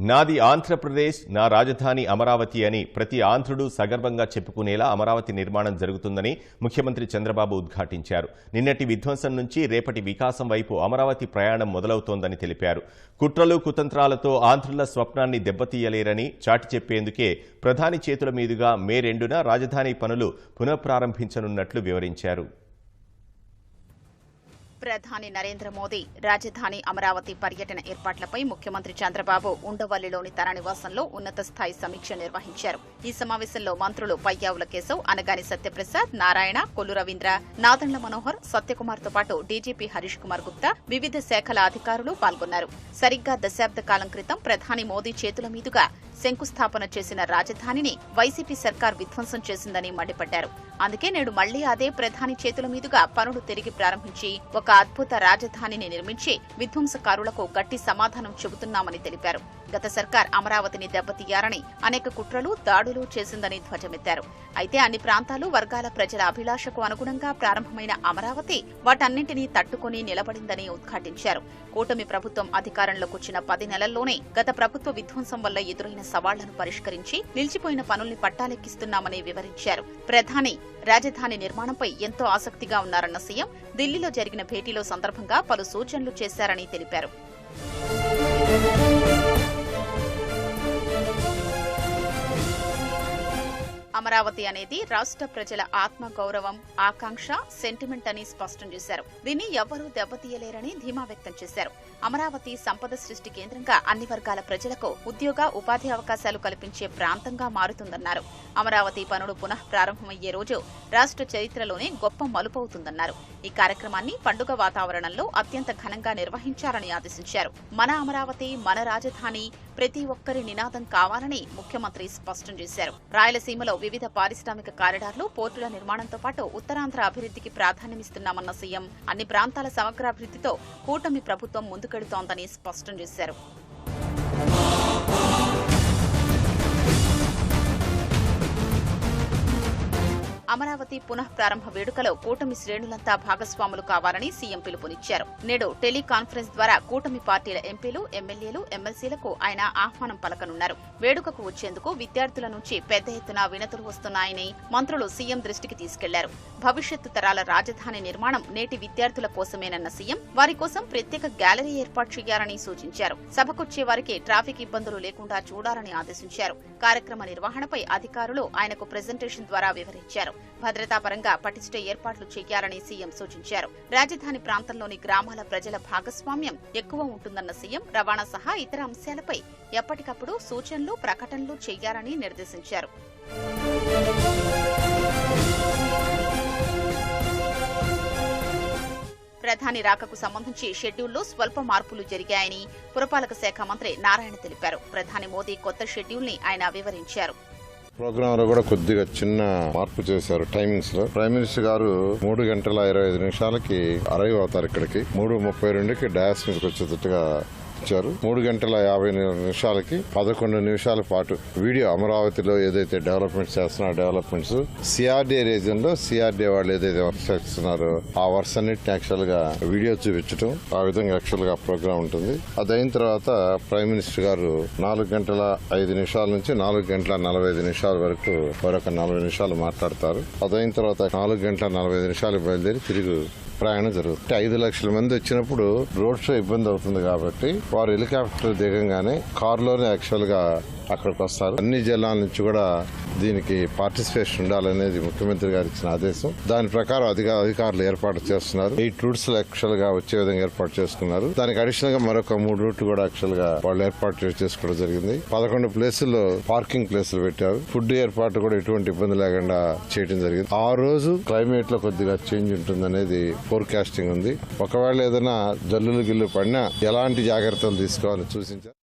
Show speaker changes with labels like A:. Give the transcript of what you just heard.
A: నాది ఆంధ్రప్రదేశ్, నా రాజధాని అమరావతి అని ప్రతి ఆంధ్రుడు సగర్వంగా చెప్పుకునేలా అమరావతి నిర్మాణం జరుగుతుందని ముఖ్యమంత్రి చంద్రబాబు ఉద్ఘాటించారు. నిన్నటి విధ్వంసం నుంచి రేపటి వికాసం వైపు అమరావతి ప్రయాణం మొదలవుతోందని తెలిపారు. కుట్రలు కుతంత్రాలతో ఆంధ్రుల స్వప్నాన్ని దెబ్బతీయలేరని చాటి చెప్పేందుకే ప్రధాని చేతుల మీదుగా మే 2న రాజధాని పనులు పునఃప్రారంభించనున్నట్లు వివరించారు.
B: ప్రధాని నరేంద్ర మోదీ రాజధాని అమరావతి పర్యటన ఏర్పాట్లపై ముఖ్యమంత్రి చంద్రబాబు ఉండవల్లిలోని తన నివాసంలో ఉన్నత స్థాయి సమీక్ష నిర్వహించారు. ఈ సమావేశంలో మంత్రులు పయ్యావుల కేశవ్, అనగాని సత్యప్రసాద్, నారాయణ, కొల్లు రవీంద్ర, నాదెండ్ల మనోహర్, సత్యకుమార్తో పాటు డీజీపీ హరీష్ కుమార్ గుప్తా, వివిధ శాఖల అధికారులు పాల్గొన్నారు. సరిగ్గా దశాబ్ద కాలం క్రితం ప్రధాని మోదీ చేతుల మీదుగా శంకుస్థాపన చేసిన రాజధానిని వైసీపీ సర్కార్ విధ్వంసం చేసిందని మండిపడ్డారు. అందుకే నేడు మళ్లీ అదే ప్రధాని చేతుల మీదుగా పనులు తిరిగి ప్రారంభించి ఒక అద్భుత రాజధానిని నిర్మించి విధ్వంసకారులకు గట్టి సమాధానం చెబుతున్నామని తెలిపారు. గత సర్కార్ అమరావతిని దెబ్బతీయారని అనేక కుట్రలు, దాడులు చేసిందని ధ్వజమెత్తారు. అయితే అన్ని ప్రాంతాలు, వర్గాల ప్రజల అభిలాషకు అనుగుణంగా ప్రారంభమైన అమరావతి వాటన్నింటినీ తట్టుకుని నిలబడిందని ఉద్ఘాటించారు. కూటమి ప్రభుత్వం అధికారంలోకి వచ్చిన 10 నెలల్లోనే గత ప్రభుత్వ విధ్వంసం వల్ల ఎదురైన సవాళ్లను పరిష్కరించి నిలిచిపోయిన పనుల్ని పట్టాలెక్కిస్తున్నామని వివరించారు. ప్రధాని రాజధాని నిర్మాణంపై ఎంతో ఆసక్తిగా ఉన్నారన్న సీఎం ఢిల్లీలో జరిగిన భేటీలో సందర్భంగా పలు సూచనలు చేశారని తెలిపారు. అమరావతి అనేది రాష్ట్ర ప్రజల ఆత్మగౌరవం, ఆకాంక్ష, సెంటిమెంట్ అని స్పష్టం చేశారు. దీన్ని ఎవ్వరూ దెబ్బతీయలేరని ధీమా వ్యక్తం చేశారు. అమరావతి సంపద సృష్టి కేంద్రంగా అన్ని వర్గాల ప్రజలకు ఉద్యోగ, ఉపాధి అవకాశాలు కల్పించే ప్రాంతంగా మారుతుందన్నారు. అమరావతి పనులు పునః ప్రారంభమయ్యే రోజు రాష్ట్ర చరిత్రలోనే గొప్ప మలుపవుతుందన్నారు. ఈ కార్యక్రమాన్ని పండుగ వాతావరణంలో అత్యంత ఘనంగా నిర్వహించాలని ఆదేశించారు. మన అమరావతి, మన రాజధాని ప్రతి ఒక్కరి నినాదం కావాలని ముఖ్యమంత్రి స్పష్టం చేశారు. రాయలసీమలో వివిధ పారిశ్రామిక కారిడార్లు, పోర్టుల నిర్మాణంతో పాటు ఉత్తరాంధ్ర అభివృద్ధికి ప్రాధాన్యమిస్తున్నామన్న సీఎం అన్ని ప్రాంతాల సమగ్రాభివృద్ధితో కూటమి ప్రభుత్వం ముందుకెడుతోందని స్పష్టం చేశారు. అమరావతి పునః ప్రారంభ వేడుకలో కూటమి శ్రేణులంతా భాగస్వాములు కావాలని సీఎం పిలుపునిచ్చారు. నేడు టెలికాన్ఫరెన్స్ ద్వారా కూటమి పార్టీల ఎంపీలు, ఎమ్మెల్యేలు, ఎమ్మెల్సీలకు ఆయన ఆహ్వానం పలకనున్నారు. వేడుకకు వచ్చేందుకు విద్యార్థుల నుంచి పెద్ద ఎత్తున వినతులు వస్తున్నాయని మంత్రులు సీఎం దృష్టికి తీసుకెళ్లారు. భవిష్యత్తు తరాల రాజధాని నిర్మాణం నేటి విద్యార్థుల కోసమేనన్న సీఎం వారి కోసం ప్రత్యేక గ్యాలరీ ఏర్పాటు చేయాలని సూచించారు. సభకొచ్చే వారికి ట్రాఫిక్ ఇబ్బందులు లేకుండా చూడాలని ఆదేశించారు. కార్యక్రమ నిర్వహణపై అధికారులు ఆయనకు ప్రెజెంటేషన్ ద్వారా వివరించారు. భద్రతాపరంగా పటిష్ట ఏర్పాట్లు చేయాలని సీఎం సూచించారు. రాజధాని ప్రాంతంలోని గ్రామాల ప్రజల భాగస్వామ్యం ఎక్కువ ఉంటుందన్న సీఎం రవాణా సహా ఇతర అంశాలపై ఎప్పటికప్పుడు సూచనలు, ప్రకటనలు చేయాలని నిర్దేశించారు. ప్రధాని రాకకు సంబంధించి షెడ్యూల్లో స్వల్ప మార్పులు జరిగాయని పురపాలక శాఖ మంత్రి నారాయణ తెలిపారు. ప్రధాని మోదీ కొత్త షెడ్యూల్ ని ఆయన వివరించారు.
C: ప్రోగ్రామ్ లో కూడా కొద్దిగా చిన్న మార్పు చేశారు టైమింగ్స్ లో. ప్రైమ్ మినిస్టర్ గారు 3:25 అరైవ్ అవుతారు ఇక్కడికి. 3:32కి డయాస్ మీదకి వచ్చేటట్టుగా ఇచ్చారు. 3:50 11 నిమిషాల పాటు వీడియో అమరావతిలో ఏదైతే డెవలప్మెంట్స్ చేస్తున్నారో డెవలప్మెంట్స్, సిఆర్డీఏ రీజన్ లో సిఆర్డీఏ వాళ్ళు ఏదైతే వర్క్ చేస్తున్నారో ఆ వర్క్స్ అన్నిటిని యాక్చువల్ గా వీడియో చూపించడం, ఆ విధంగా యాక్చువల్ గా ప్రోగ్రామ్ ఉంటుంది. అదైన తర్వాత ప్రైమ్ మినిస్టర్ గారు 4:05 నుంచి 4:45 వరకు మరొక 40 నిమిషాలు మాట్లాడతారు. అదైన తర్వాత 4:45 బయలుదేరి తిరిగి ప్రయాణం జరుగుతుంది. 5 లక్షల మంది వచ్చినప్పుడు రోడ్ షో ఇబ్బంది అవుతుంది కాబట్టి వారు హెలికాప్టర్ దిగంగానే కారులోనే యాక్చువల్ గా అక్కడికి వస్తారు. అన్ని జిల్లాల నుంచి కూడా దీనికి పార్టిసిపేషన్ ఉండాలనేది ముఖ్యమంత్రి గారు ఇచ్చిన ఆదేశం. దాని ప్రకారం అధికారులు ఏర్పాటు చేస్తున్నారు. 8 రూట్స్ యాక్చువల్ గా వచ్చే విధంగా ఏర్పాటు చేసుకున్నారు. దానికి అడిషనల్ గా మరొక 3 రూట్లు కూడా యాక్చువల్ గా వాళ్ళు ఏర్పాటు చేసుకోవడం జరిగింది. 11 ప్లేసుల్లో పార్కింగ్ ప్లేసులు పెట్టారు. ఫుడ్ ఏర్పాటు కూడా ఎటువంటి ఇబ్బంది లేకుండా చేయడం జరిగింది. ఆ రోజు క్లైమేట్ లో కొద్దిగా చేంజ్ ఉంటుందనేది ఫోర్కాస్టింగ్ ఉంది. ఒకవేళ ఏదైనా జల్లులు గిల్లు పడినా ఎలాంటి జాగ్రత్తలు తీసుకోవాలని సూచించారు.